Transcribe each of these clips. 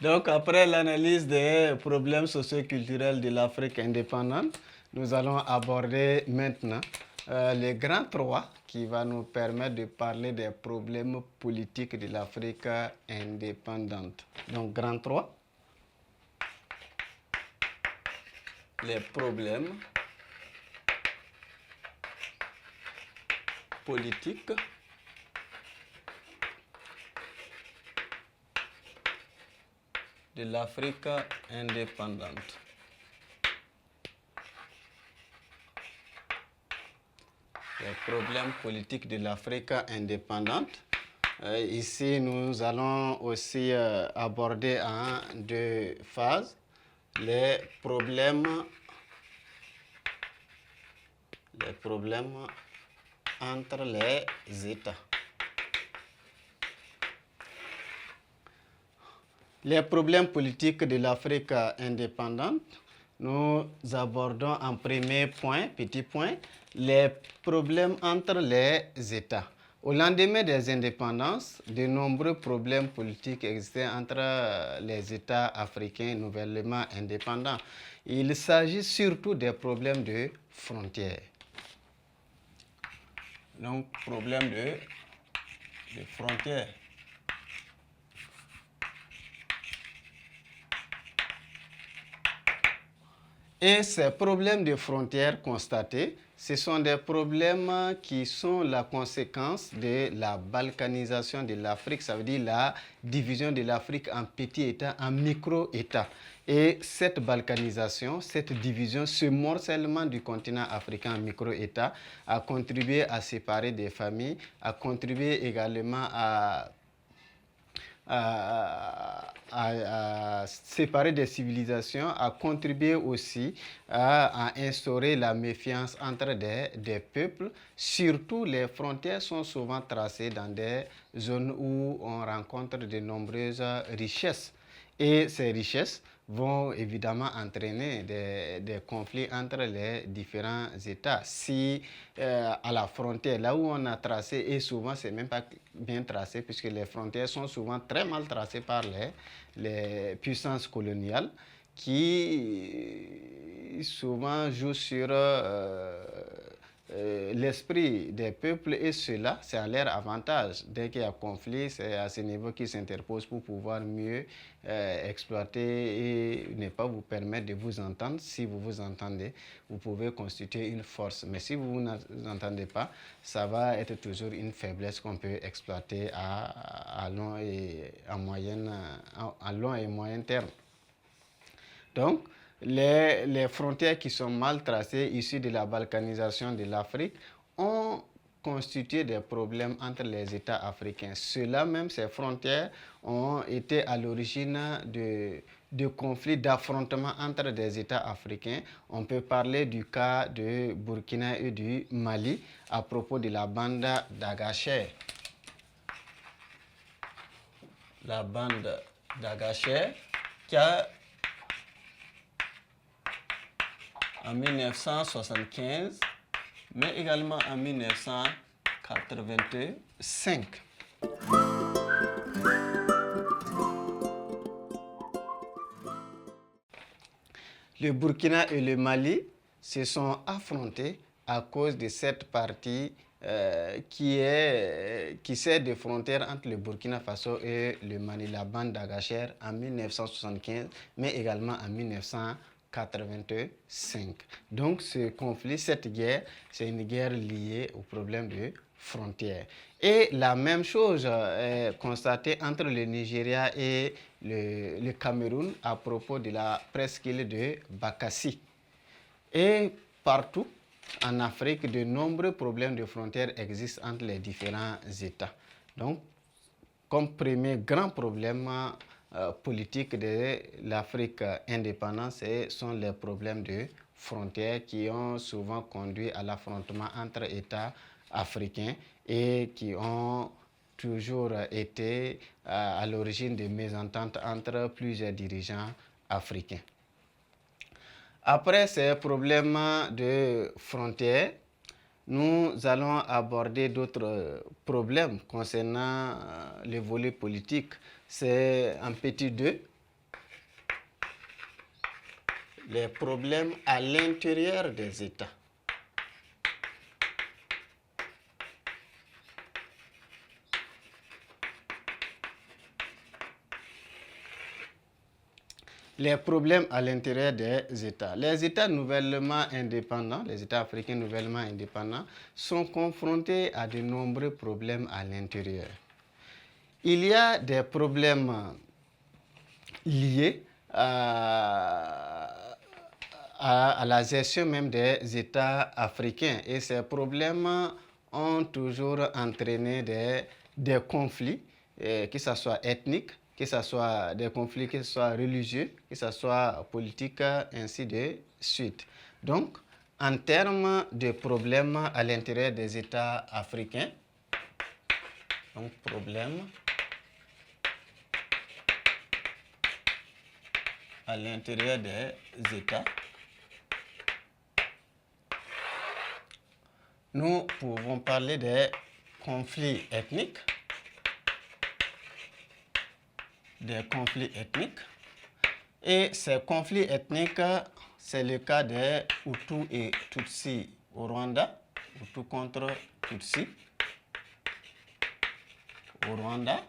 Donc, après l'analyse des problèmes socioculturels de l'Afrique indépendante, nous allons aborder maintenant les grands trois qui va nous permettre de parler des problèmes politiques de l'Afrique indépendante. Donc, grand 3, les problèmes politiques de l'Afrique indépendante. Les problèmes politiques de l'Afrique indépendante. Ici, nous allons aussi aborder en deux phases les problèmes entre les États. Les problèmes politiques de l'Afrique indépendante, nous abordons en premier point, petit point, les problèmes entre les États. Au lendemain des indépendances, de nombreux problèmes politiques existaient entre les États africains nouvellement indépendants. Il s'agit surtout des problèmes de frontières. Donc, problème de frontières. Et ces problèmes de frontières constatés, ce sont des problèmes qui sont la conséquence de la balkanisation de l'Afrique, ça veut dire la division de l'Afrique en petits États, en micro-États. Et cette balkanisation, cette division, ce morcellement du continent africain en micro-États a contribué à séparer des familles, a contribué également à séparer des civilisations, a contribué aussi à instaurer la méfiance entre des peuples. Surtout, les frontières sont souvent tracées dans des zones où on rencontre de nombreuses richesses. Et ces richesses vont évidemment entraîner des conflits entre les différents États. Si à la frontière, là où on a tracé, et souvent c'est même pas bien tracé, puisque les frontières sont souvent très mal tracées par les puissances coloniales, qui souvent jouent sur l'esprit des peuples, et cela, c'est à leur avantage. Dès qu'il y a conflit, c'est à ce niveau qu'ils s'interposent pour pouvoir mieux exploiter et ne pas vous permettre de vous entendre. Si vous vous entendez, vous pouvez constituer une force. Mais si vous ne vous entendez pas, ça va être toujours une faiblesse qu'on peut exploiter à long et moyen terme. Donc, les frontières qui sont mal tracées, issues de la balkanisation de l'Afrique, ont constitué des problèmes entre les États africains. Cela même, ces frontières ont été à l'origine de conflits, d'affrontements entre des États africains. On peut parler du cas de Burkina et du Mali à propos de la bande d'Agacher. La bande d'Agacher qui a en 1975, mais également en 1985. Le Burkina et le Mali se sont affrontés à cause de cette partie qui sert de frontière entre le Burkina Faso et le Mali, la bande d'Agacher, en 1975, mais également en 1985. Donc ce conflit, cette guerre, c'est une guerre liée au problème de frontières. Et la même chose est constatée entre le Nigeria et le Cameroun à propos de la presqu'île de Bakassi. Et partout en Afrique, de nombreux problèmes de frontières existent entre les différents États. Donc, comme premier grand problème politique de l'Afrique indépendante, ce sont les problèmes de frontières qui ont souvent conduit à l'affrontement entre États africains et qui ont toujours été à l'origine de mésententes entre plusieurs dirigeants africains. Après ces problèmes de frontières, nous allons aborder d'autres problèmes concernant le volet politique. C'est en petit 2, les problèmes à l'intérieur des États. Les problèmes à l'intérieur des États. Les États nouvellement indépendants, les États africains nouvellement indépendants, sont confrontés à de nombreux problèmes à l'intérieur. Il y a des problèmes liés à la gestion même des États africains. Et ces problèmes ont toujours entraîné des conflits, que ce soit ethniques, que ce soit des conflits, que ce soit religieux, que ce soit politique, ainsi de suite. Donc, en termes de problèmes à l'intérieur des États africains, donc problèmes à l'intérieur des États, nous pouvons parler des conflits ethniques, et ces conflits ethniques, c'est le cas des Hutus et Tutsis au Rwanda, Hutus contre Tutsis au Rwanda,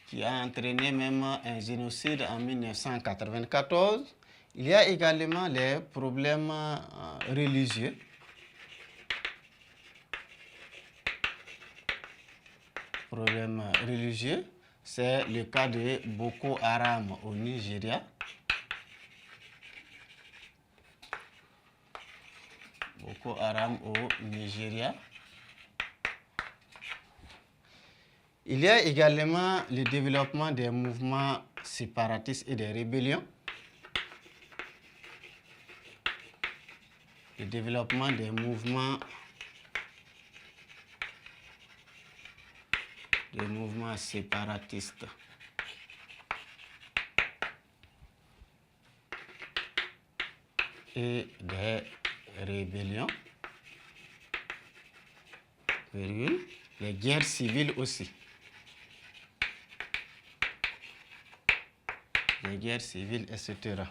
qui a entraîné même un génocide en 1994. Il y a également les problèmes religieux. Problèmes religieux, c'est le cas de Boko Haram au Nigeria. Boko Haram au Nigeria. Il y a également le développement des mouvements séparatistes et des rébellions. Le développement des mouvements séparatistes. Et des rébellions. Les guerres civiles aussi. Les guerres civiles, etc.